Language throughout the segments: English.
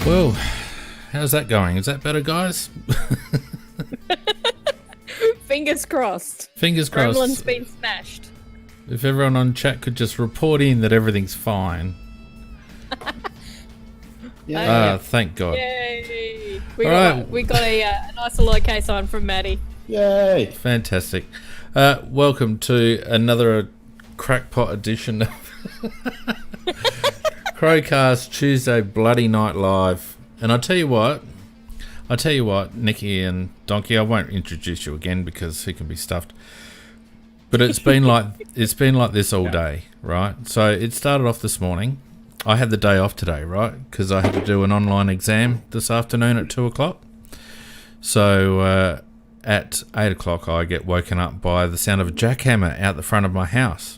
Well, how's that going? Is that better, guys? Fingers crossed. Fingers crossed. Gremlin's been smashed. If everyone on chat could just report in that everything's fine. Thank God. Yay! We got a nice little okay sign from Maddie. Yay! Fantastic. Welcome to another crackpot edition of CrowCast Tuesday Bloody Night Live. And I tell you what, Nikki and Donkey, I won't introduce you again because he can be stuffed. But it's been like this all day, right? So it started off this morning. I had the day off today, right? Because I had to do an online exam this afternoon at 2 o'clock. So at 8 o'clock, I get woken up by the sound of a jackhammer out the front of my house.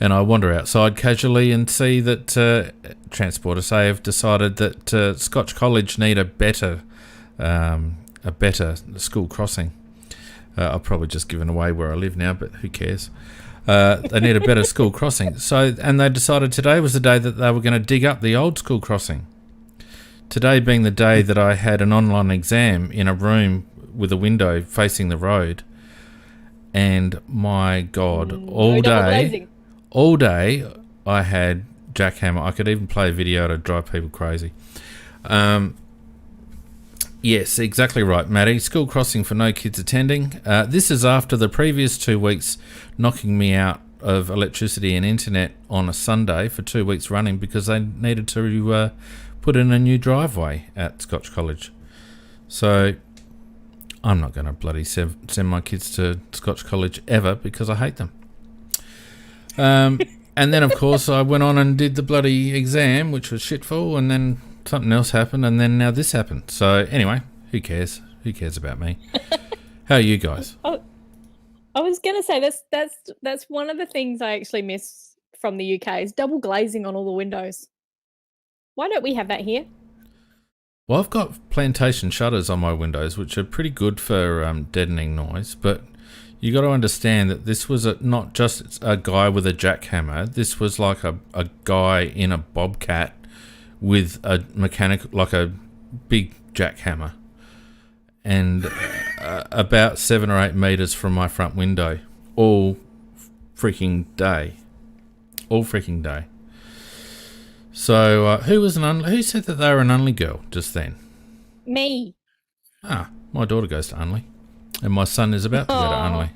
And I wander outside casually and see that Transport SA have decided that Scotch College need a better school crossing. I've probably just given away where I live now, but who cares? They need a better school crossing. And they decided today was the day that they were going to dig up the old school crossing. Today being the day that I had an online exam in a room with a window facing the road. And my God, all day I had jackhammer. I could even play a video to drive people crazy. Yes, exactly right, Maddie. School crossing for no kids attending. This is after the previous 2 weeks knocking me out of electricity and internet on a Sunday for 2 weeks running because they needed to put in a new driveway at Scotch College. So I'm not going to bloody send my kids to Scotch College ever because I hate them. And then, of course, I went on and did the bloody exam, which was shitful, and then something else happened, and then now this happened. So anyway, who cares? Who cares about me? How are you guys? I was going to say that's one of the things I actually miss from the UK is double glazing on all the windows. Why don't we have that here? Well, I've got plantation shutters on my windows, which are pretty good for deadening noise, but you got to understand that this was not just a guy with a jackhammer. This was like a guy in a bobcat with a mechanical, like a big jackhammer, and about 7 or 8 meters from my front window, all freaking day. So who said that they were an Unley girl just then? Me. My daughter goes to Unley, and my son is about to go to Unley.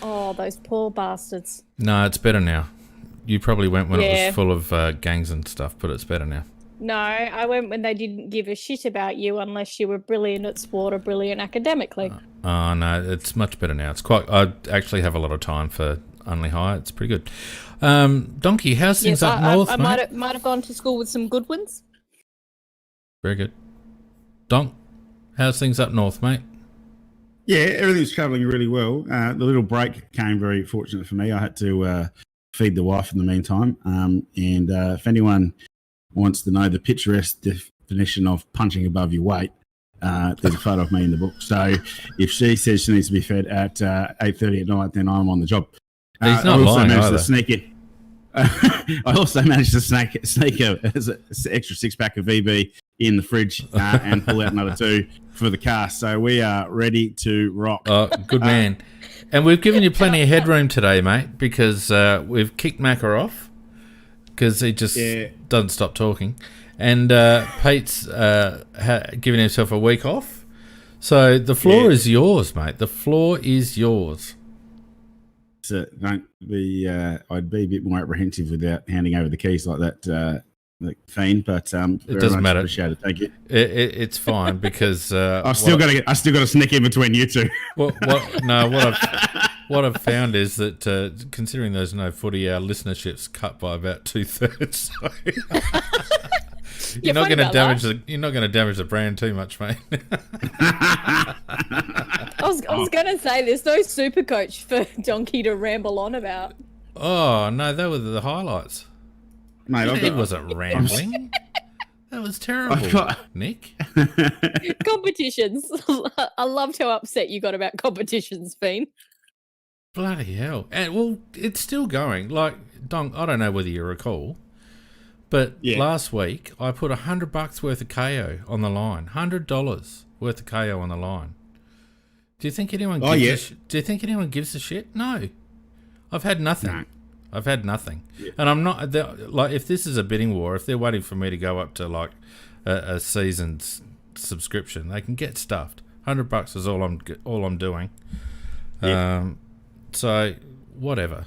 Oh, those poor bastards. No, it's better now. You probably went when it was full of gangs and stuff, but it's better now. No, I went when they didn't give a shit about you unless you were brilliant at sport or brilliant academically. Oh, no, it's much better now. I actually have a lot of time for Unley High. It's pretty good. Donkey, how's things up north, I mate? might have gone to school with some good ones. Very good. Donk, how's things up north, mate? Yeah, everything's travelling really well. The little break came very fortunate for me. I had to feed the wife in the meantime. And if anyone wants to know the picturesque definition of punching above your weight, there's a photo of me in the book. So if she says she needs to be fed at 8:30 at night, then I'm on the job. He's not lying either. I also managed to sneak an extra 6-pack of VB in the fridge and pull out another 2 for the car. So we are ready to rock. Oh, good man. And we've given you plenty of headroom today, mate, because we've kicked Macca off because he just doesn't stop talking. And Pete's given himself a week off. So the floor is yours, mate. The floor is yours. So I'd be a bit more apprehensive without handing over the keys like that, Fiend. But it doesn't matter. Appreciate it. Thank you. It's fine because I still got to sneak in between you two. What I've found is that considering there's no footy, our listenership's cut by about 2/3. So you're not going to damage the brand too much, mate. I was going to say there's no super coach for Donkey to ramble on about. Oh no, they were the highlights. Mate, he wasn't rambling. That was terrible, Nick. Competitions. I loved how upset you got about competitions, Fiend. Bloody hell! And well, it's still going. Like, Donk, I don't know whether you recall, But Yeah. last week, I put $100 worth of KO on the line. $100 worth of KO on the line. Do you think anyone gives a shit? No. I've had nothing. No. I've had nothing. Yeah. And I'm not, like, if this is a bidding war, if they're waiting for me to go up to, like, a season's subscription, they can get stuffed. $100 is all I'm doing. Yeah. So, whatever.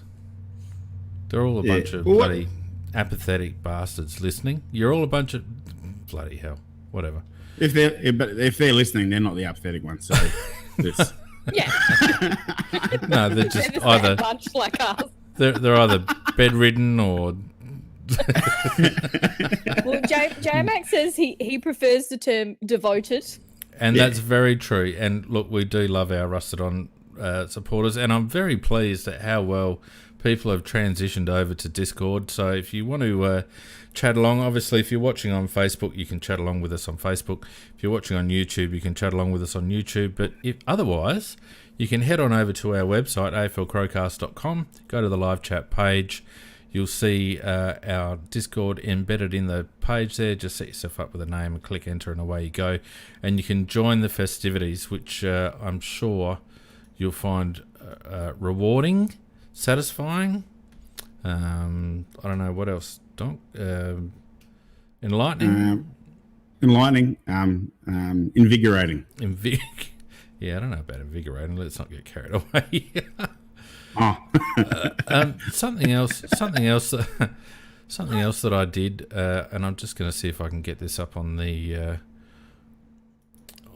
They're all a bunch of bloody apathetic bastards listening. You're all a bunch of bloody hell. Whatever. If they're listening, they're not the apathetic ones. So it's, Yeah. No, they're They're just the same either bunch like us. they're either bedridden or Well, J-Mac says he prefers the term devoted. and that's very true. And look, we do love our Rusted On supporters, and I'm very pleased at how well people have transitioned over to Discord. So if you want to chat along, obviously if you're watching on Facebook, you can chat along with us on Facebook. If you're watching on YouTube, you can chat along with us on YouTube. But if otherwise, you can head on over to our website, aflcrowcast.com, go to the live chat page. You'll see our Discord embedded in the page there. Just set yourself up with a name and click enter, and away you go. And you can join the festivities, which I'm sure you'll find rewarding, satisfying. I don't know what else. Enlightening. enlightening, invigorating. Yeah, I don't know about invigorating. Let's not get carried away. Oh, Something else that I did, and I'm just going to see if I can get this up on the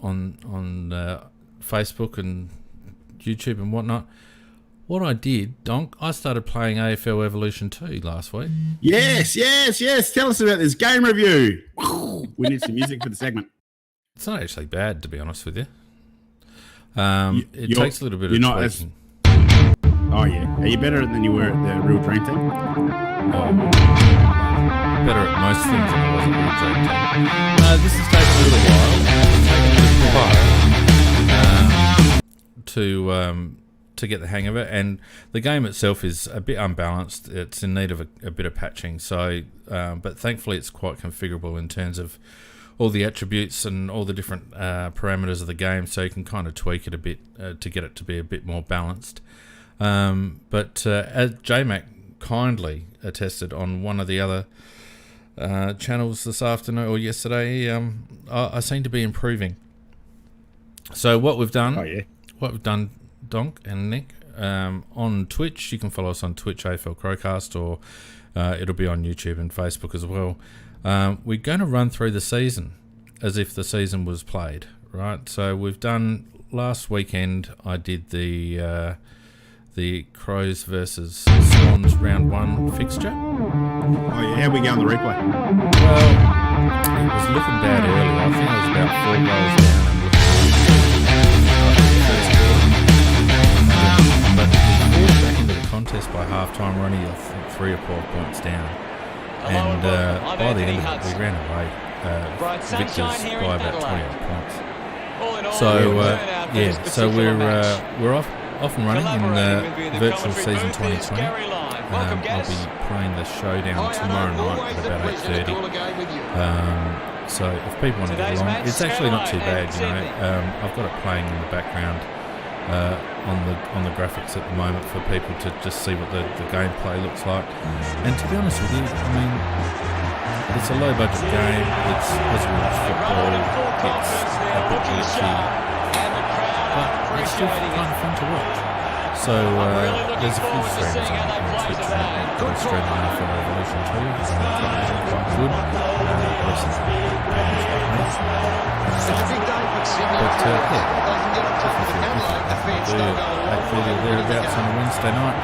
on Facebook and YouTube and whatnot. What I did, Donk, I started playing AFL Evolution 2 last week. yes. Tell us about this game review. We need some music for the segment. It's not actually bad, to be honest with you. It takes a little bit of tweaking. Oh yeah, are you better than you were at the Real Dream Team? Better at most things than I was at Real Dream Team. No, this has taken a little while. To get the hang of it, and the game itself is a bit unbalanced. It's in need of a bit of patching. So, but thankfully, it's quite configurable in terms of all the attributes and all the different parameters of the game. So you can kind of tweak it a bit to get it to be a bit more balanced. But as JMac kindly attested on one of the other channels this afternoon or yesterday, I seem to be improving. So what we've done, Donk and Nick, on Twitch, you can follow us on Twitch, AFL CrowCast, or it'll be on YouTube and Facebook as well. We're going to run through the season as if the season was played, right? So we've done last weekend. I did the Crows versus Swans round 1 fixture. Oh yeah, how we go on the replay? Well, it was looking bad early. I think it was about 4 goals down and looking but we forced back into the contest by half time. We're only, I think, 3 or 12 points down. And by the end of it, we ran away victors by about 20 odd points. So so we're off and running in virtual season 2020. I'll be playing the showdown tomorrow night at about 8:30. So if people want to get along, it's actually not too bad. I've got it playing in the background on the graphics at the moment for people to just see what the gameplay looks like. And to be honest with you, I mean, it's a low budget game. It's Aussie football. It's a bit glitchy, but it's still kind of fun to watch. So there's a few streams on Twitch that are streaming AFL Evolution 2. It's quite good. Thereabouts on a Wednesday night.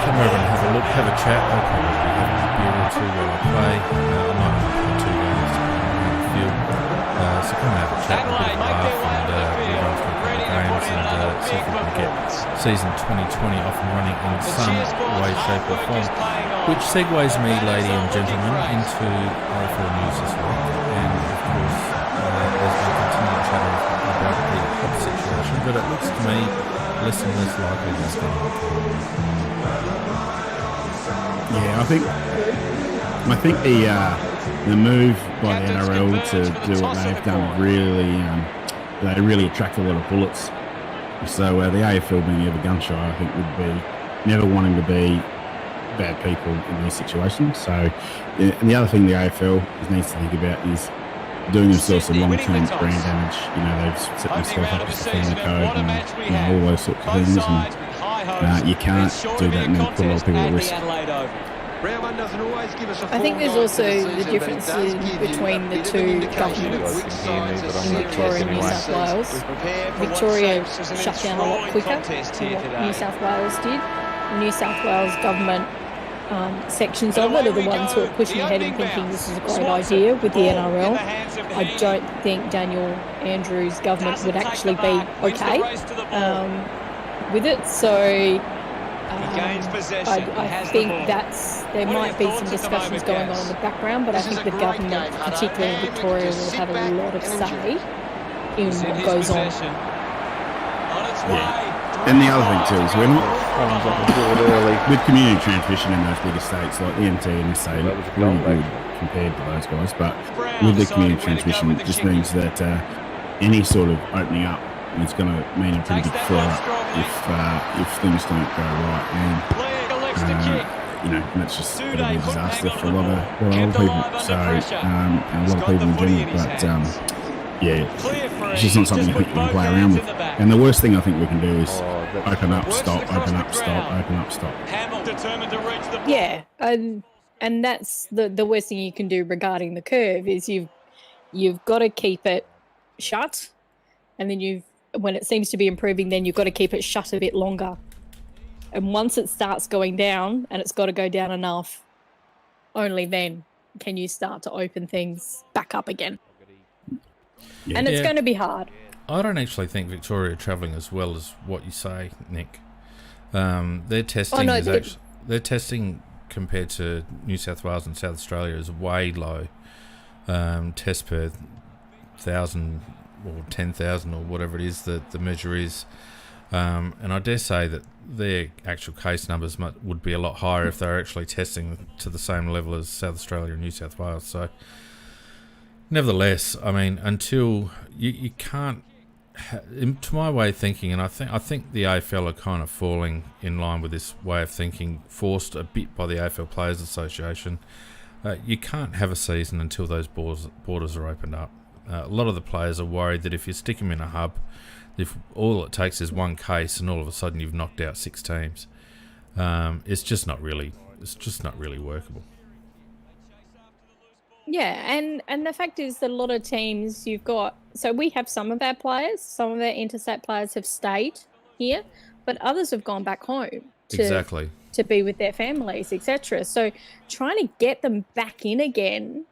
Come over and have a look, have a chat. I'll probably be having a beer or two while I play. I might have 2 games around the field. So come and have a chat, a bit of a laugh, and we'll run through a couple of games and see if we can get season 2020 off and running in some way, shape or form. Which segues me, ladies and gentlemen, into AFL news this week. And of course, as we continue chatting about the hot situation, but it looks to me less and less likely that's going to happen. Yeah, I think I think the move by the NRL to do what they've done they really attract a lot of bullets. So the AFL being ever gun shy, I think, would be never wanting to be bad people in these situations. So and the other thing the AFL needs to think about is doing themselves some long-term brand damage. They've set themselves up as the family code and all those sorts of things. And you can't do that and then put a lot of people at risk. I think there's also the difference between the two governments in Victoria and New South Wales. Victoria shut down a lot quicker than what New South Wales did. The New South Wales government sections of it are the ones who are pushing ahead and thinking this is a great idea with the NRL. I don't think Daniel Andrews' government would actually be okay with it. So I think there might be some discussions going on in the background, but I think the government, particularly in Victoria, will have a lot of say in what goes on. Yeah. And the other thing too is we're not with community transmission in those bigger states like the NT and SA look really good compared to those guys, but with the community transmission it just means that any sort of opening up is going to mean a pretty big flare up if things don't go right, and that's just going to be a disaster for a lot of old people. So and a lot of people in general, but it's just not something I think we can play around with. And the worst thing I think we can do is open up, stop, open up, stop, open up, stop. Yeah, and that's the worst thing you can do regarding the curve is you've got to keep it shut, and then when it seems to be improving, then you've got to keep it shut a bit longer. And once it starts going down, and it's got to go down enough, only then can you start to open things back up again. Yeah. And it's going to be hard. I don't actually think Victoria are travelling as well as what you say, Nick. Their testing their testing compared to New South Wales and South Australia is way low. Test per 1,000 or 10,000 or whatever it is that the measure is. And I dare say that their actual case numbers would be a lot higher if they're actually testing to the same level as South Australia and New South Wales. So, nevertheless, I mean, until you can't, to my way of thinking, and I think the AFL are kind of falling in line with this way of thinking, forced a bit by the AFL Players Association. You can't have a season until those borders are opened up. A lot of the players are worried that if you stick them in a hub, if all it takes is one case and all of a sudden you've knocked out 6 teams, it's just not really workable. Yeah, and the fact is that a lot of teams so we have some of our players, some of our interstate players have stayed here, but others have gone back home to be with their families, etc. So trying to get them back in again,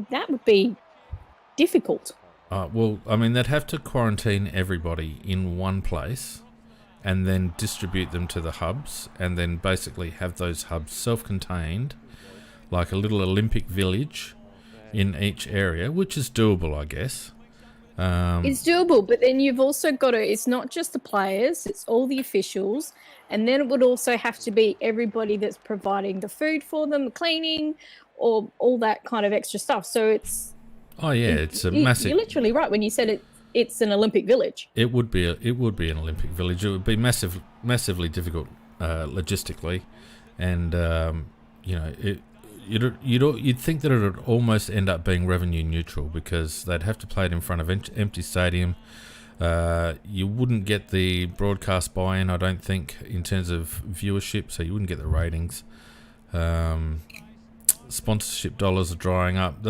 that would be difficult. Well, I mean, they'd have to quarantine everybody in one place and then distribute them to the hubs and then basically have those hubs self-contained, like a little Olympic village in each area, which is doable, I guess. It's doable, but then you've also got to, it's not just the players, it's all the officials, and then it would also have to be everybody that's providing the food for them, the cleaning, or all that kind of extra stuff. So it's... Oh yeah, it's a massive... You're literally right when you said it's an Olympic village. It would be an Olympic village. It would be massively difficult logistically, and you'd think that it would almost end up being revenue neutral because they'd have to play it in front of empty stadium. You wouldn't get the broadcast buy-in, I don't think, in terms of viewership, so you wouldn't get the ratings. Sponsorship dollars are drying up.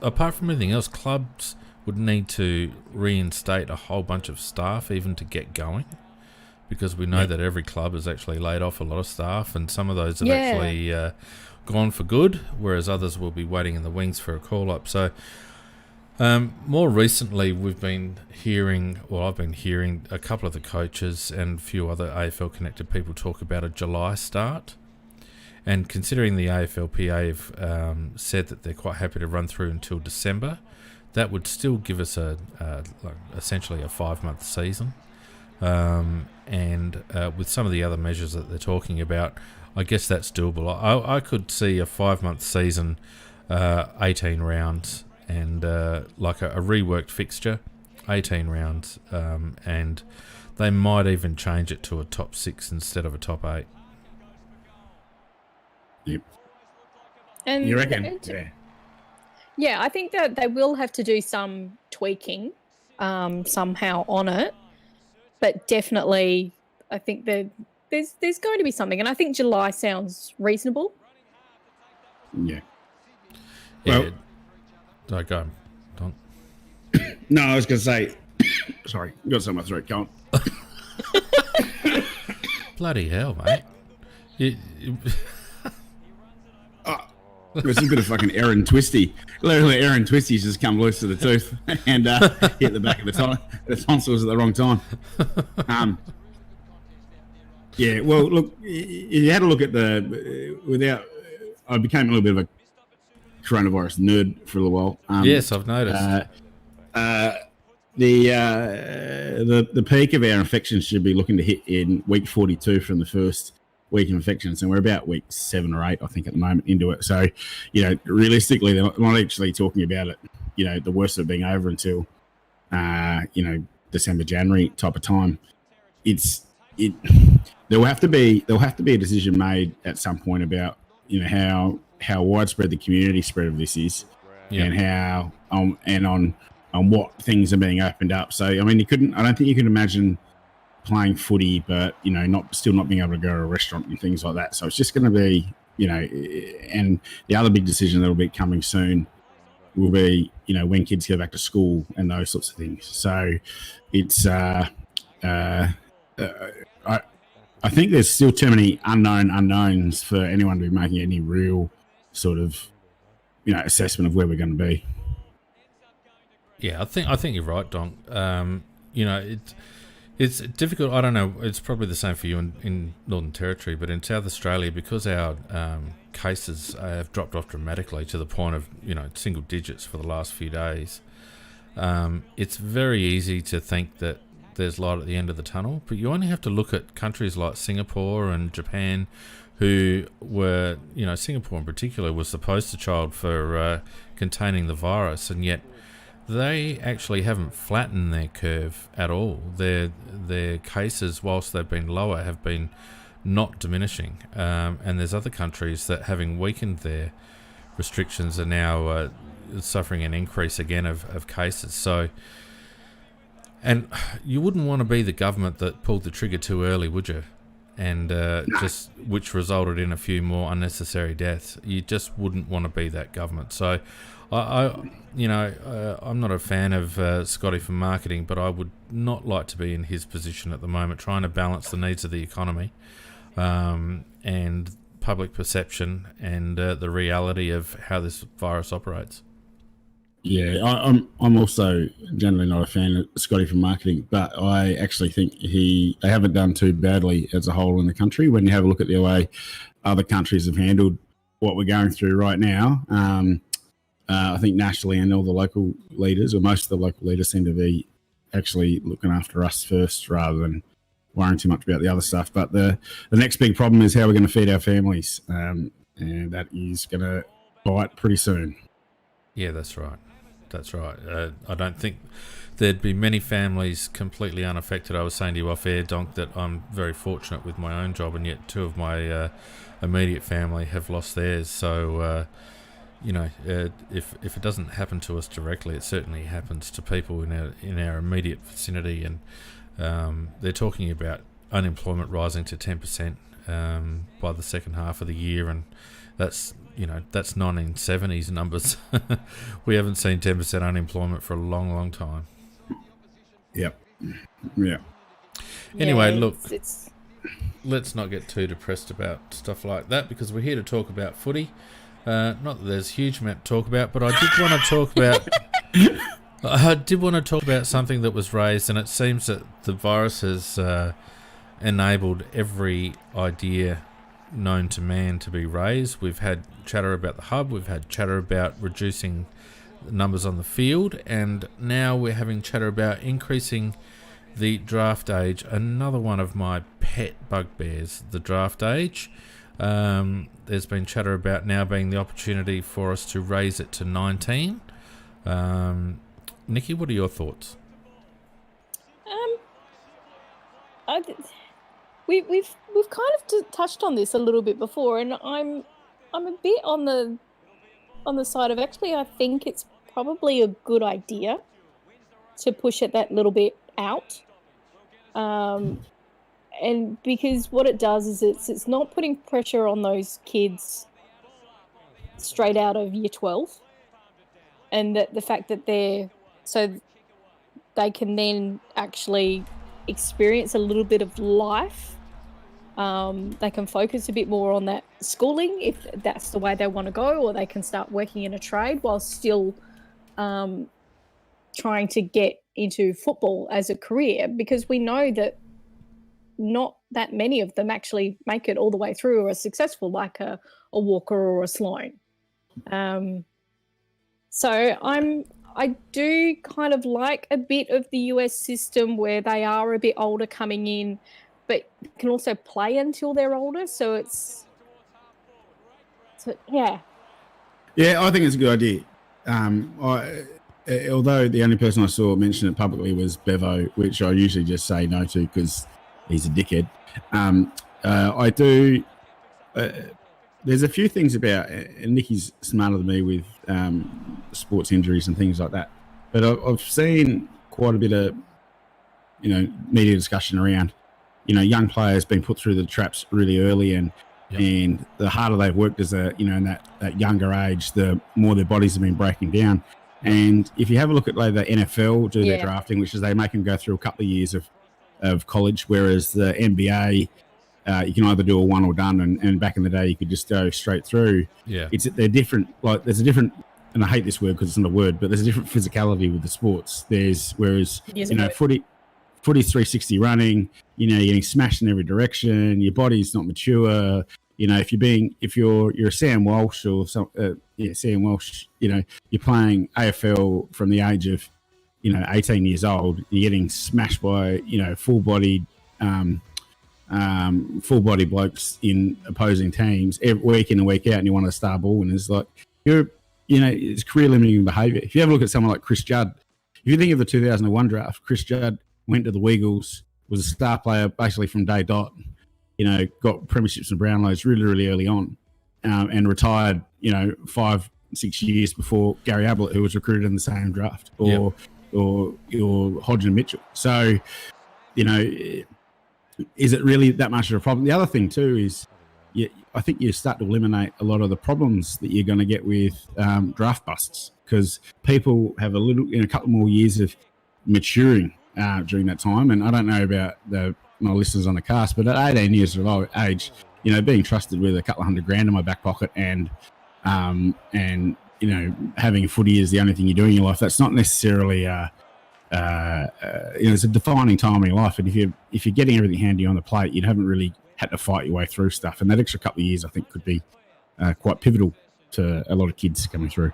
Apart from anything else, clubs would need to reinstate a whole bunch of staff even to get going, because we know that every club has actually laid off a lot of staff, and some of those have actually gone for good, whereas others will be waiting in the wings for a call-up. So more recently I've been hearing a couple of the coaches and a few other AFL connected people talk about a July start. And considering the AFLPA have said that they're quite happy to run through until December, that would still give us essentially a 5-month season. And with some of the other measures that they're talking about, I guess that's doable. I could see a 5-month season, 18 rounds, and like a reworked fixture, 18 rounds, and they might even change it to a top 6 instead of a top 8. Yep. And You reckon? Yeah, I think that they will have to do some tweaking somehow on it, but definitely I think that there's going to be something, and I think July sounds reasonable. Yeah. Yeah. Well, go on, Don. No, I was going to say, sorry, got something in my throat, go on. Bloody hell, mate. There's a bit of fucking Aaron Twisty. Literally, Aaron Twisty's just come loose to the tooth and hit the back of the tonsils at the wrong time. Yeah, well, look, you had a look at I became a little bit of a coronavirus nerd for a little while. Yes, I've noticed. The peak of our infections should be looking to hit in week 42 from the first week of infections, and we're about week 7 or 8, I think, at the moment into it. So, realistically, they're not actually talking about it, the worst of it being over until, December, January type of time. There'll have to be a decision made at some point about, how widespread the community spread of this is, and how and on what things are being opened up. So, I mean, I don't think you can imagine playing footy, but still not being able to go to a restaurant and things like that. So it's just going to be, and the other big decision that'll be coming soon will be, when kids go back to school and those sorts of things. So it's, I think there's still too many unknowns for anyone to be making any real sort of, assessment of where we're going to be. Yeah, I think you're right, Don. It's difficult. I don't know. It's probably the same for you in Northern Territory, but in South Australia, because our cases have dropped off dramatically to the point of single digits for the last few days, it's very easy to think that there's light at the end of the tunnel. But you only have to look at countries like Singapore and Japan, who were, Singapore in particular was the poster child for containing the virus, and yet they actually haven't flattened their curve at all. Their cases, whilst they've been lower, have been not diminishing. And there's other countries that, having weakened their restrictions, are now suffering an increase again of cases. So, and you wouldn't want to be the government that pulled the trigger too early, would you? And which resulted in a few more unnecessary deaths. You just wouldn't want to be that government. So, I'm not a fan of Scotty for marketing, but I would not like to be in his position at the moment, trying to balance the needs of the economy and public perception and the reality of how this virus operates. Yeah, I'm also generally not a fan of Scotty for marketing, but I actually think they haven't done too badly as a whole in the country. When you have a look at the way other countries have handled what we're going through right now, I think nationally and all the local leaders, or most of the local leaders, seem to be actually looking after us first rather than worrying too much about the other stuff. But the next big problem is how we're going to feed our families, and that is going to bite pretty soon. Yeah, that's right. That's right. I don't think there'd be many families completely unaffected. I was saying to you off air, Donk, that I'm very fortunate with my own job, and yet 2 of my immediate family have lost theirs. So, if it doesn't happen to us directly, it certainly happens to people in our immediate vicinity. And they're talking about unemployment rising to 10% by the second half of the year, and that's 1970s numbers. We haven't seen 10% unemployment for a long, long time. Yep. Yeah. Anyway, look, let's not get too depressed about stuff like that, because we're here to talk about footy. Not that there's a huge amount to talk about, but I did want to talk about something that was raised, and it seems that the virus has enabled every idea known to man to be raised. We've had chatter about the hub, we've had chatter about reducing the numbers on the field, and now we're having chatter about increasing the draft age. Another one of my pet bugbears, the draft age. There's been chatter about now being the opportunity for us to raise it to 19. Nikki, what are your thoughts? We've kind of touched on this a little bit before, and I'm a bit on the side of actually I think it's probably a good idea to push it that little bit out, and because what it does is it's not putting pressure on those kids straight out of year 12, and that the fact that they can then actually experience a little bit of life. They can focus a bit more on that schooling if that's the way they want to go, or they can start working in a trade while still trying to get into football as a career, because we know that not that many of them actually make it all the way through or are successful, like a Walker or a Sloan. So I do kind of like a bit of the US system where they are a bit older coming in, but can also play until they're older. So yeah. Yeah, I think it's a good idea. Although the only person I saw mention it publicly was Bevo, which I usually just say no to because he's a dickhead. I do. There's a few things about, and Nikki's smarter than me with sports injuries and things like that. But I've seen quite a bit of, media discussion around, young players being put through the traps really early, and the harder they've worked as in that younger age, the more their bodies have been breaking down. And if you have a look at like the NFL do their drafting, which is they make them go through a couple of years of college, whereas the NBA, you can either do a one or done, and back in the day you could just go straight through. Yeah, they're different. Like there's a different, and I hate this word because it's not a word, but there's a different physicality with the sports. Whereas footy's 360 running, you're getting smashed in every direction. Your body's not mature. If you're Sam Walsh or Sam Walsh, you're playing AFL from the age of 18 years old. You're getting smashed by full body blokes in opposing teams every week in and week out, and you want to star ball winners. Like it's career limiting behaviour. If you have a look at someone like Chris Judd, if you think of the 2001 draft, Chris Judd went to the Weagles, was a star player basically from day dot. Got premierships and Brownlows really, really early on, and retired 5-6 years before Gary Ablett, who was recruited in the same draft, or Hodge and Mitchell. So is it really that much of a problem? The other thing too is, I think you start to eliminate a lot of the problems that you're going to get with draft busts, because people have a couple more years of maturing during that time. And I don't know about my listeners on the cast, but at 18 years of age, being trusted with a couple of $100,000 in my back pocket and having footy is the only thing you do in your life, that's not necessarily it's a defining time in your life. And if you're getting everything handy on the plate, you haven't really had to fight your way through stuff. And that extra couple of years, I think, could be quite pivotal to a lot of kids coming through.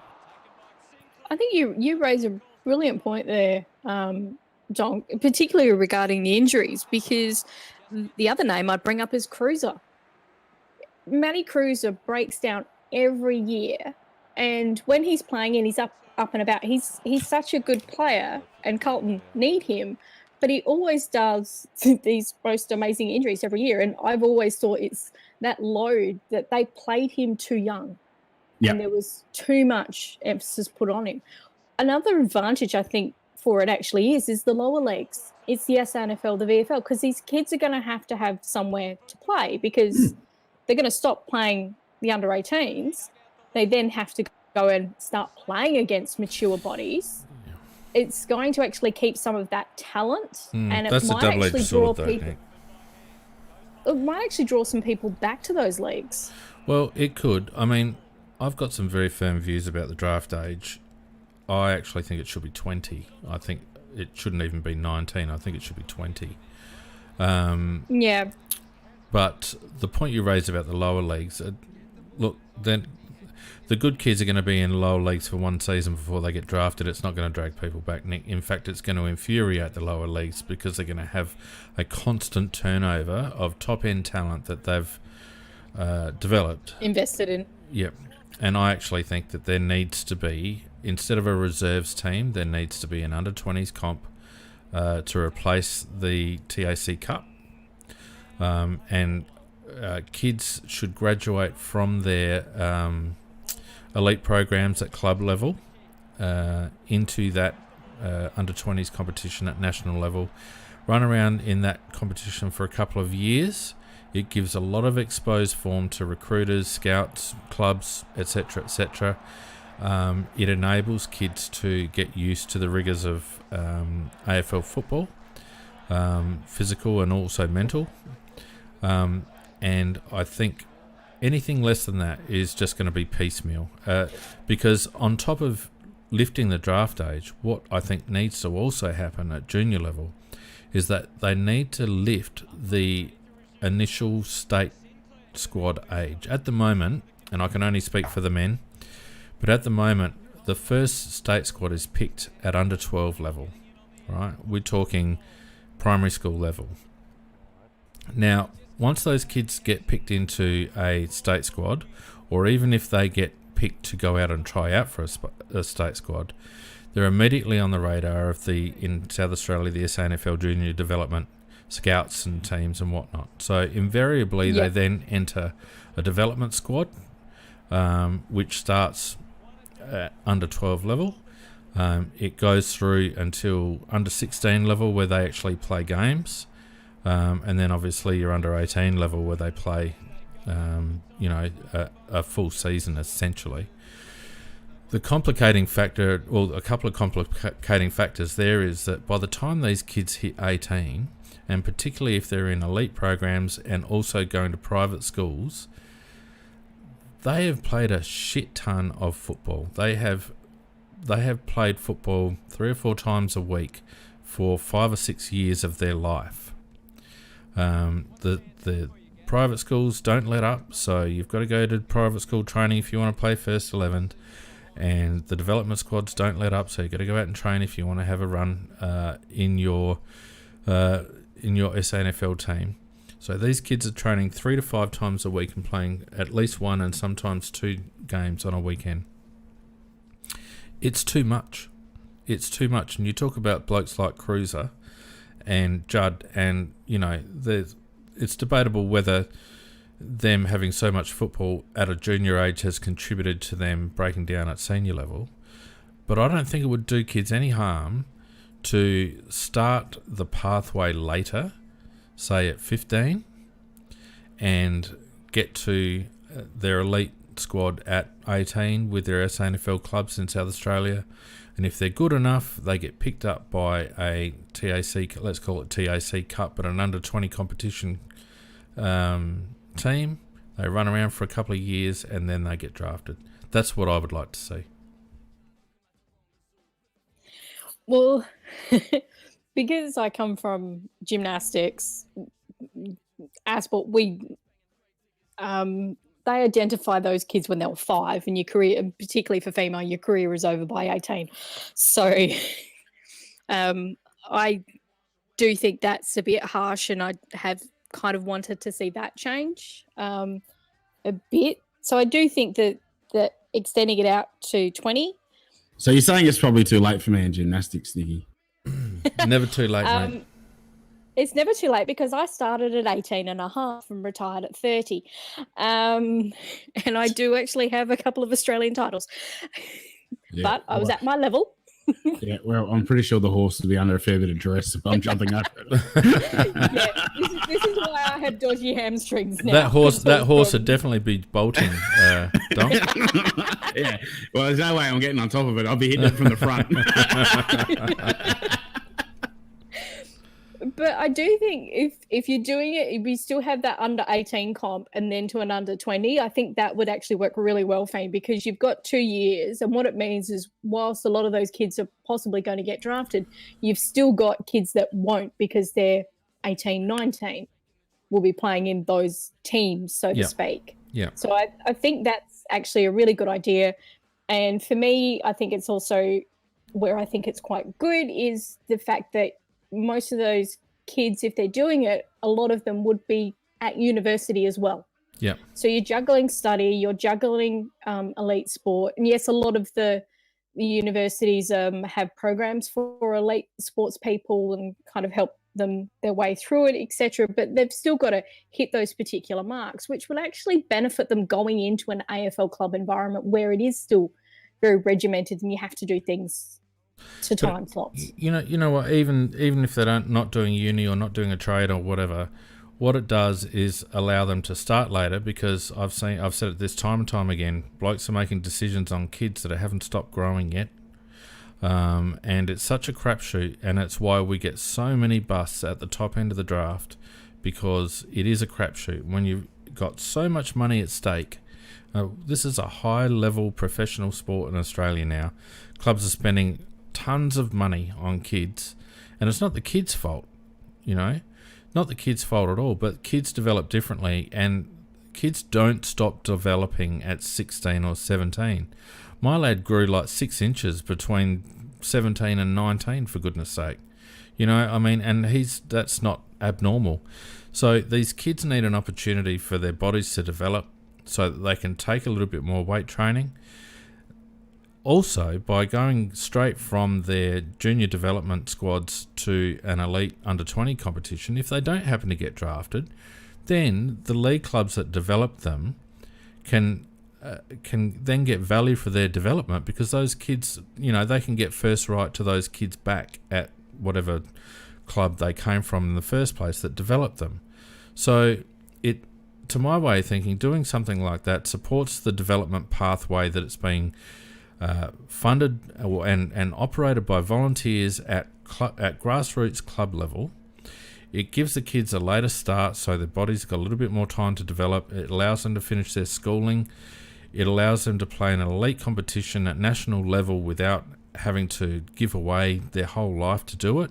I think you raise a brilliant point there, John, particularly regarding the injuries, because the other name I'd bring up is Cruiser. Matty Cruiser breaks down every year, and when he's playing and he's up and about, he's such a good player, and Carlton need him, but he always does these most amazing injuries every year, and I've always thought it's that load that they played him too young, and there was too much emphasis put on him. Another advantage, I think, for it actually is the lower leagues. It's the SANFL, the VFL, because these kids are going to have somewhere to play, because they're going to stop playing the under-18s. They then have to go and start playing against mature bodies. It's going to actually keep some of that talent, and it might actually draw people. It might actually draw some people back to those leagues. Well, it could. I mean, I've got some very firm views about the draft age. I actually think it should be 20. I think it shouldn't even be 19. I think it should be 20. Yeah. But the point you raised about the lower leagues, look, then the good kids are going to be in lower leagues for one season before they get drafted. It's not going to drag people back, Nick. In fact, it's going to infuriate the lower leagues, because they're going to have a constant turnover of top-end talent that they've developed. Invested in. Yep. And I actually think that there needs to be, instead of a reserves team, there needs to be an under-20s comp to replace the TAC Cup. And kids should graduate from their elite programs at club level into that under-20s competition at national level. Run around in that competition for a couple of years. It gives a lot of exposed form to recruiters, scouts, clubs, etc., etc. It enables kids to get used to the rigours of AFL football, physical and also mental. And I think anything less than that is just going to be piecemeal. Because on top of lifting the draft age, what I think needs to also happen at junior level is that they need to lift the initial state squad age. At the moment, and I can only speak for the men, but at the moment, the first state squad is picked at under 12 level, right? We're talking primary school level. Now, once those kids get picked into a state squad, or even if they get picked to go out and try out for a state squad, they're immediately on the radar of in South Australia, the SANFL Junior Development scouts and teams and whatnot. So invariably, they then enter a development squad, which starts at under 12 level. It goes through until under 16 level, where they actually play games. And then obviously you're under 18 level, where they play, a full season essentially. The complicating factor, or a couple of complicating factors there, is that by the time these kids hit 18, and particularly if they're in elite programs and also going to private schools, they have played a shit ton of football. They have played football 3 or 4 times a week for 5 or 6 years of their life. The private schools don't let up, so you've got to go to private school training if you want to play first 11, and the development squads don't let up, so you've got to go out and train if you want to have a run in your SANFL team. So these kids are training 3 to 5 times a week and playing at least 1 and sometimes 2 games on a weekend. It's too much. It's too much. And you talk about blokes like Cruiser and Judd, and it's debatable whether them having so much football at a junior age has contributed to them breaking down at senior level. But I don't think it would do kids any harm to start the pathway later, say at 15, and get to their elite squad at 18 with their SANFL clubs in South Australia. And if they're good enough, they get picked up by a TAC, let's call it TAC Cup, but an under-20 competition team. They run around for a couple of years and then they get drafted. That's what I would like to see. Well, because I come from gymnastics, Asport, they identify those kids when they were 5, and your career, particularly for female, your career is over by 18. So I do think that's a bit harsh, and I have kind of wanted to see that change a bit. So I do think that extending it out to 20. So you're saying it's probably too late for me in gymnastics, Nikki? Never too late, mate. It's never too late, because I started at 18 and a half and retired at 30. And I do actually have a couple of Australian titles. Yeah, but I was at my level. Yeah, well, I'm pretty sure the horse will be under a fair bit of duress if I'm jumping over it. This is why I had dodgy hamstrings now. That horse would definitely be bolting, Dom. Yeah, well, there's no way I'm getting on top of it. I'll be hitting it from the front. But I do think if you're doing it, if you still have that under 18 comp and then to an under 20, I think that would actually work really well for you, because you've got 2 years. And what it means is, whilst a lot of those kids are possibly going to get drafted, you've still got kids that won't, because they're 18, 19, will be playing in those teams, so to speak. Yeah. So I think that's actually a really good idea. And for me, I think it's also where I think it's quite good is the fact that most of those kids, if they're doing it, a lot of them would be at university as well. Yeah. So you're juggling study, you're juggling elite sport. And yes, a lot of the universities have programs for elite sports people and kind of help them their way through it, etc. But they've still got to hit those particular marks, which will actually benefit them going into an AFL club environment where it is still very regimented and you have to do things to time slots. You know what? Even if they're not doing uni or not doing a trade or whatever, what it does is allow them to start later, because I've said it this time and time again, blokes are making decisions on kids that haven't stopped growing yet. And it's such a crapshoot, and it's why we get so many busts at the top end of the draft, because it is a crapshoot. When you've got so much money at stake, this is a high-level professional sport in Australia now. Clubs are spending tons of money on kids, and it's not the kids' fault, not the kids' fault at all, but kids develop differently, and kids don't stop developing at 16 or 17. My lad grew like 6 inches between 17 and 19, for goodness sake. And that's not abnormal. So these kids need an opportunity for their bodies to develop so that they can take a little bit more weight training. Also, by going straight from their junior development squads to an elite under-20 competition, if they don't happen to get drafted, then the league clubs that develop them can then get value for their development, because those kids, they can get first right to those kids back at whatever club they came from in the first place that developed them. So to my way of thinking, doing something like that supports the development pathway that it's being funded and operated by volunteers at grassroots club level. It gives the kids a later start, so their body's got a little bit more time to develop. It allows them to finish their schooling. It allows them to play in an elite competition at national level without having to give away their whole life to do it.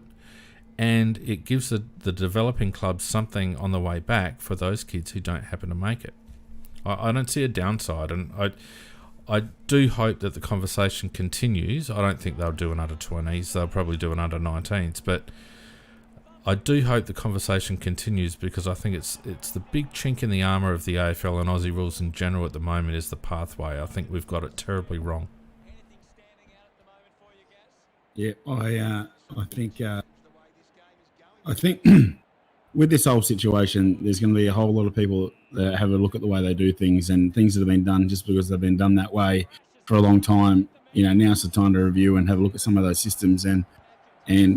And it gives the developing clubs something on the way back for those kids who don't happen to make it. I don't see a downside, and I do hope that the conversation continues. I don't think they'll do an under-20s. They'll probably do an under-19s, but I do hope the conversation continues, because I think it's the big chink in the armour of the AFL and Aussie rules in general at the moment is the pathway. I think we've got it terribly wrong. Yeah, I think with this whole situation, there's going to be a whole lot of people that have a look at the way they do things, and things that have been done just because they've been done that way for a long time. Now's the time to review and have a look at some of those systems, and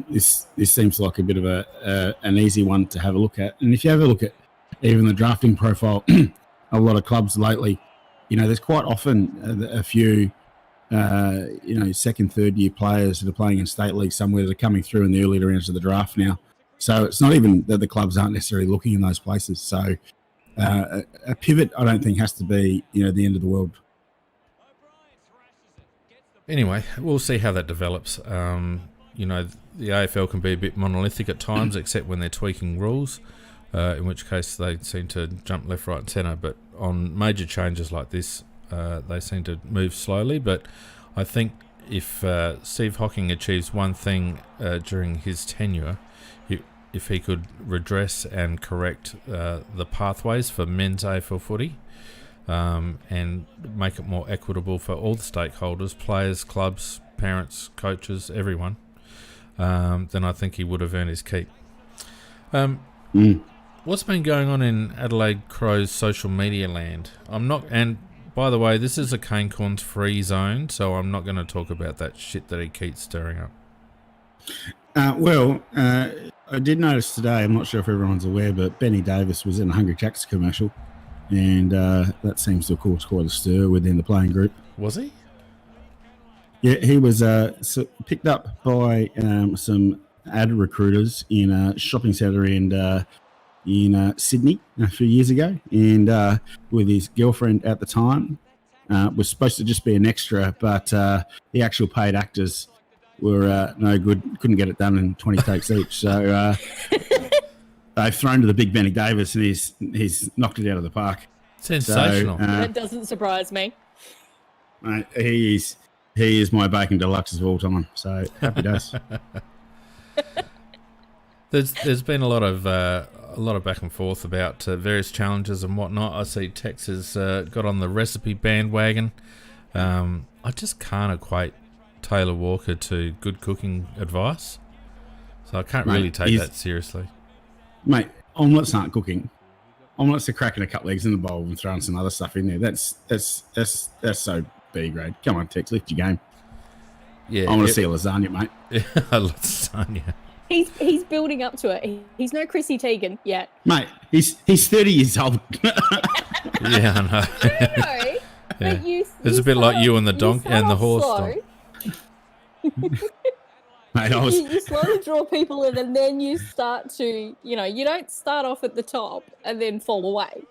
this seems like a bit of an easy one to have a look at. And if you have a look at even the drafting profile, a lot of clubs lately, there's quite often a few, second, third year players that are playing in state league somewhere that are coming through in the early rounds of the draft now. So it's not even that the clubs aren't necessarily looking in those places. So a pivot, I don't think, has to be, the end of the world. Anyway, we'll see how that develops. The AFL can be a bit monolithic at times, except when they're tweaking rules, in which case they seem to jump left, right and centre. But on major changes like this, they seem to move slowly. But I think if Steve Hocking achieves one thing during his tenure, if he could redress and correct the pathways for men's AFL footy, and make it more equitable for all the stakeholders, players, clubs, parents, coaches, everyone, then I think he would have earned his keep. What's been going on in Adelaide Crows social media land? And by the way, this is a cane corns free zone, so I'm not going to talk about that shit that he keeps stirring up. I did notice today, I'm not sure if everyone's aware, but Benny Davis was in a Hungry Jacks commercial, and that seems to have caused quite a stir within the playing group. Was he? Yeah, he was picked up by some ad recruiters in a shopping centre in Sydney a few years ago, and with his girlfriend at the time. Was supposed to just be an extra, but the actual paid actors were no good, couldn't get it done in 20 takes each. So they've thrown to the big Benny Davis, and he's knocked it out of the park. Sensational. So, that doesn't surprise me. He is my bacon deluxe of all time. So happy days. There's been a lot of a lot of back and forth about various challenges and whatnot. I see Tex has got on the recipe bandwagon. I just can't equate Taylor Walker to good cooking advice, so I can't really take that seriously. Mate, omelets aren't cooking. Omelets are cracking a couple eggs in the bowl and throwing some other stuff in there. That's so B grade. Come on, Tex, lift your game. Yeah, I want to see a lasagna, mate. Yeah, I love lasagna. He's building up to it. He's no Chrissy Teigen yet. Mate, he's 30 years old. Yeah, I know. I know. Yeah. But It's a bit like you and the donkey and the horse. Mate, you slowly draw people in, and then you start to, you don't start off at the top and then fall away.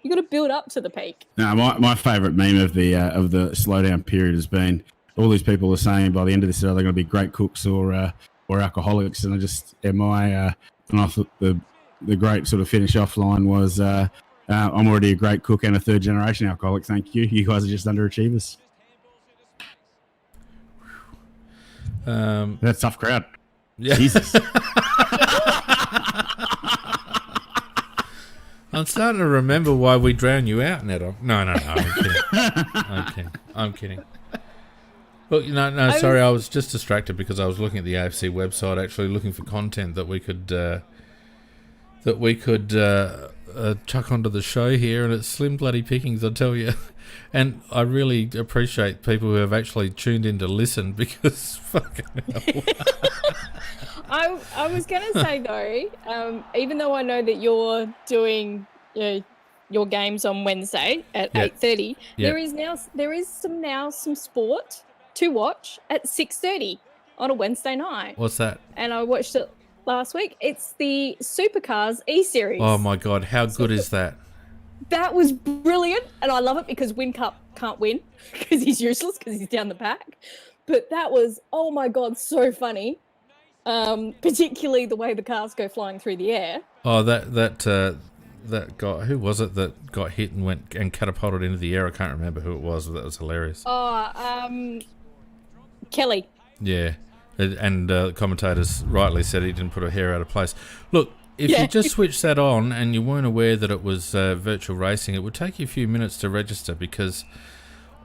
You got to build up to the peak. No, my favourite meme of the slowdown period has been all these people are saying by the end of this year they're going to be great cooks or alcoholics, and and I thought the great sort of finish off line was I'm already a great cook and a third generation alcoholic. Thank you. You guys are just underachievers. That's a tough crowd. Yeah. Jesus. I'm starting to remember why we drowned you out, Neto. No, I'm kidding. Look, sorry, I was just distracted because I was looking at the AFC website, actually looking for content that we could chuck onto the show here, and it's slim bloody pickings, I tell you. And I really appreciate people who have actually tuned in to listen, because fucking hell. I was going to say, though, even though I know that you're doing your games on Wednesday at 8:30, there is some sport to watch at 6:30 on a Wednesday night. What's that? And I watched it last week. It's the Supercars E-Series. Oh my God, how good is that? That was brilliant, and I love it because Whincup can't win because he's useless because he's down the back. But that was, oh my God, so funny. Particularly the way the cars go flying through the air. Oh, that guy, who was it that got hit and went and catapulted into the air? I can't remember who it was, but that was hilarious. Oh, Kelly. Yeah, and commentators rightly said he didn't put a hair out of place. Look, if you just switched that on and you weren't aware that it was virtual racing, it would take you a few minutes to register, because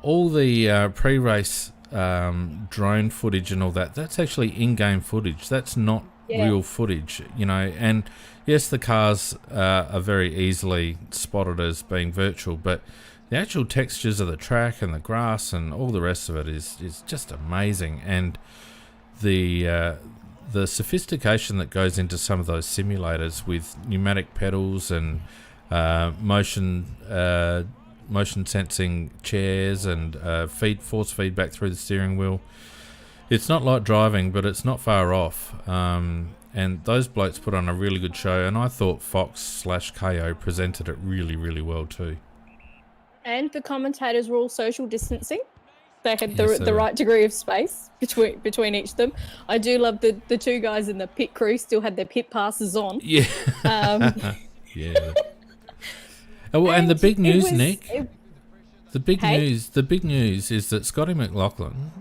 all the pre-race drone footage and all that's actually in-game footage. That's not real footage, and yes, the cars are very easily spotted as being virtual, but the actual textures of the track and the grass and all the rest of it is just amazing. And the sophistication that goes into some of those simulators with pneumatic pedals and motion sensing chairs and force feedback through the steering wheel. It's not like driving, but it's not far off. And those blokes put on a really good show, and I thought Fox/KO presented it really, really well too. And the commentators were all social distancing. They had the right degree of space between each of them. I do love the two guys in the pit crew still had their pit passes on. Yeah. Yeah. Oh, and the big news, Nick. The big news is that Scotty McLaughlin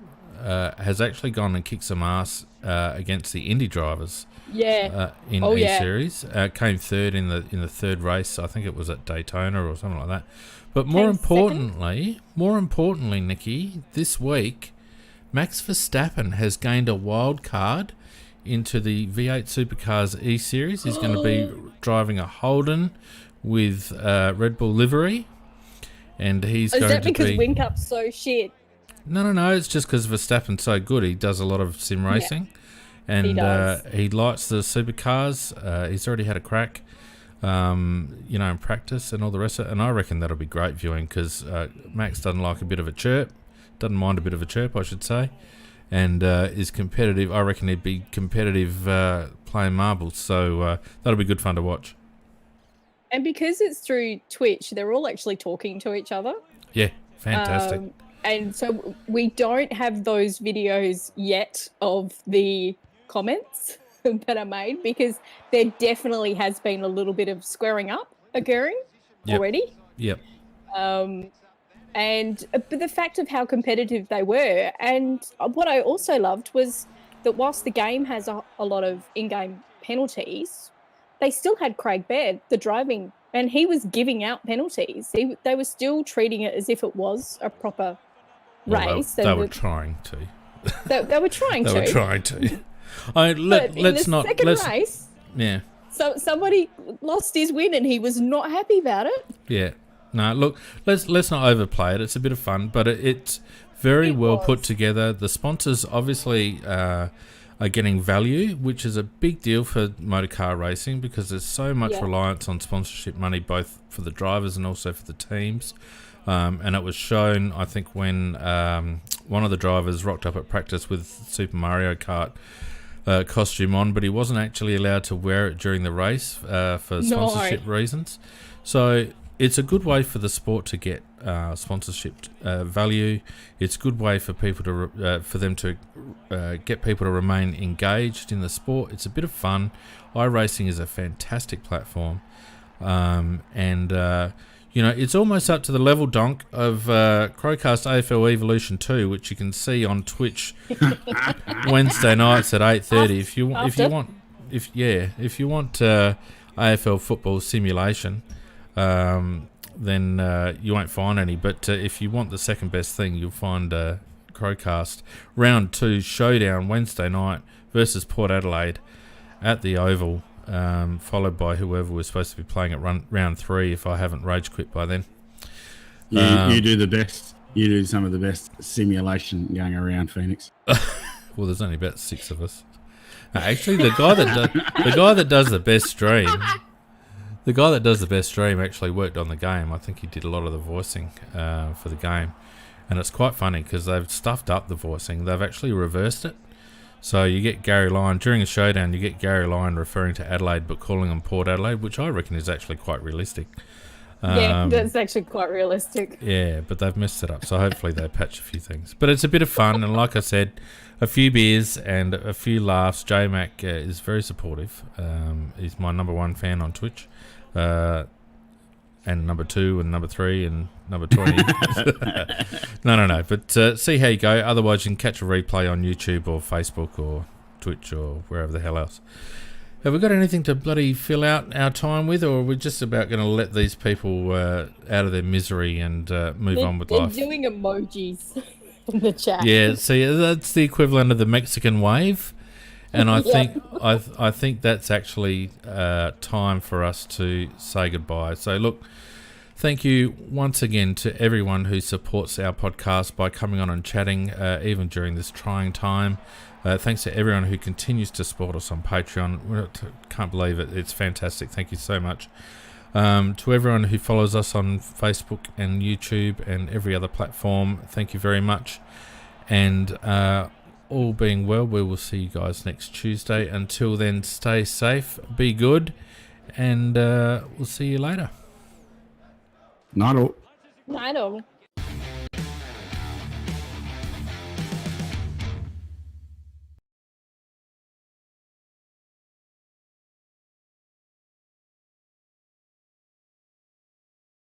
has actually gone and kicked some ass against the Indy drivers. Yeah. In E-Series, came third in the third race. I think it was at Daytona or something like that. But more importantly, Nikki, this week, Max Verstappen has gained a wild card into the V8 Supercars E-Series. He's going to be driving a Holden with Red Bull livery, and he's going to be... Is that because Whincup's so shit? No, it's just because Verstappen's so good. He does a lot of sim racing, and he likes the supercars. He's already had a crack, in practice and all the rest of it, and I reckon that'll be great viewing, because Max doesn't mind a bit of a chirp, I should say, and is competitive. I reckon he'd be competitive playing marbles, so that'll be good fun to watch. And because it's through Twitch, they're all actually talking to each other. Yeah, fantastic. And so we don't have those videos yet of the comments that are made, because there definitely has been a little bit of squaring up occurring already. Yep. But the fact of how competitive they were, and what I also loved was that whilst the game has a lot of in-game penalties, they still had Craig Baird, the driving, and he was giving out penalties. They were still treating it as if it was a proper race. They were trying to. They were trying to. They were trying to. Race, yeah. So somebody lost his win, and he was not happy about it. Yeah. No, look, let's not overplay it. It's a bit of fun, but it's very well put together. The sponsors obviously are getting value, which is a big deal for motorcar racing because there's so much reliance on sponsorship money, both for the drivers and also for the teams. And it was shown, I think, when one of the drivers rocked up at practice with Super Mario Kart costume on, but he wasn't actually allowed to wear it during the race for sponsorship reasons. So it's a good way for the sport to get sponsorship value. It's a good way for people to get people to remain engaged in the sport. It's a bit of fun. iRacing is a fantastic platform, and it's almost up to the level, Donk, of CrowCast AFL Evolution 2, which you can see on Twitch Wednesday nights at 8:30. If you want AFL football simulation, then you won't find any. But if you want the second best thing, you'll find CrowCast Round 2 Showdown Wednesday night versus Port Adelaide at the Oval, followed by whoever was supposed to be playing at round 3 if I haven't rage quit by then. You do the best. You do some of the best simulation going around, Phoenix. Well, there's only about 6 of us. Actually, the guy that does the best stream... The guy that does the best stream actually worked on the game. I think he did a lot of the voicing for the game. And it's quite funny because they've stuffed up the voicing. They've actually reversed it. So you get Gary Lyon, during a showdown, you get Gary Lyon referring to Adelaide but calling them Port Adelaide, which I reckon is actually quite realistic. Yeah, that's actually quite realistic. Yeah, but they've messed it up. So hopefully they patch a few things. But it's a bit of fun. And like I said, a few beers and a few laughs. J-Mac is very supportive. He's my number 1 fan on Twitch. And number 2 and number 3 and number 20. No. But see how you go. Otherwise, you can catch a replay on YouTube or Facebook or Twitch or wherever the hell else. Have we got anything to bloody fill out our time with, or are we just about going to let these people out of their misery and move on with life? They're doing emojis in the chat. Yeah, see, that's the equivalent of the Mexican wave. And I think that's actually time for us to say goodbye. So look, thank you once again to everyone who supports our podcast by coming on and chatting, even during this trying time. Thanks to everyone who continues to support us on Patreon. Can't believe it. It's fantastic. Thank you so much. To everyone who follows us on Facebook and YouTube and every other platform, thank you very much. And all being well, we will see you guys next Tuesday. Until then, stay safe, be good, and we'll see you later. Night all. Night all.